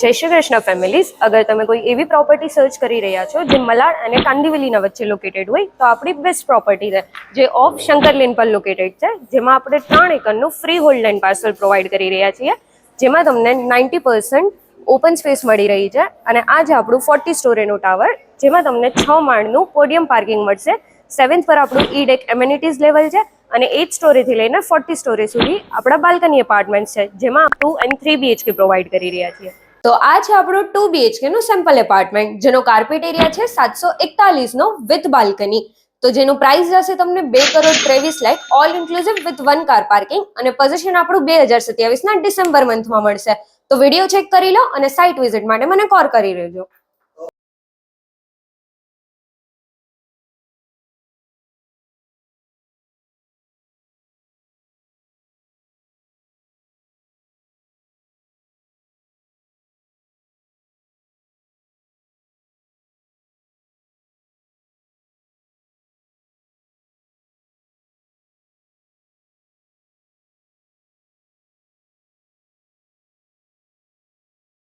જય શ્રી કૃષ્ણ ફેમિલીઝ. અગર તમે કોઈ એવી પ્રોપર્ટી સર્ચ કરી રહ્યા છો જે મલાડ અને કાંદિવલીના વચ્ચે લોકેટેડ હોય તો આપણી બેસ્ટ પ્રોપર્ટી છે, જે ઓફ શંકર લેન પર લોકેટેડ છે, જેમાં આપણે 3 એકરનું freehold land parcel provide કરી રહ્યા છીએ, જેમાં તમને 90% ઓપન સ્પેસ મળી રહી છે. અને આ છે આપણું 40 સ્ટોરીનું ટાવર, જેમાં તમને 6 માળનું પોડિયમ પાર્કિંગ મળશે. 7th પર આપણું ઈ ડેક એમ્યુનિટીઝ લેવલ છે અને 8 સ્ટોરીથી લઈને 40 સ્ટોરી સુધી આપણા બાલ્કની એપાર્ટમેન્ટ છે, જેમાં 2 અને 3 BHK પ્રોવાઈડ કરી રહ્યા છીએ. તો આ છે આપણું 2 BHK નું સિમ્પલ એપાર્ટમેન્ટ, જેનો કાર્પેટ એરિયા છે 741 નો વિથ બાલ્કની. તો જેનું પ્રાઇસ જશે તમને 2,23,00,000 all inclusive with 1 car parking, અને પોઝિશન આપણું 2027 ના ડિસેમ્બર મંથમાં મળશે. તો વિડીયો ચેક કરી લો અને સાઇટ વિઝિટ માટે મને કોલ કરી લેજો.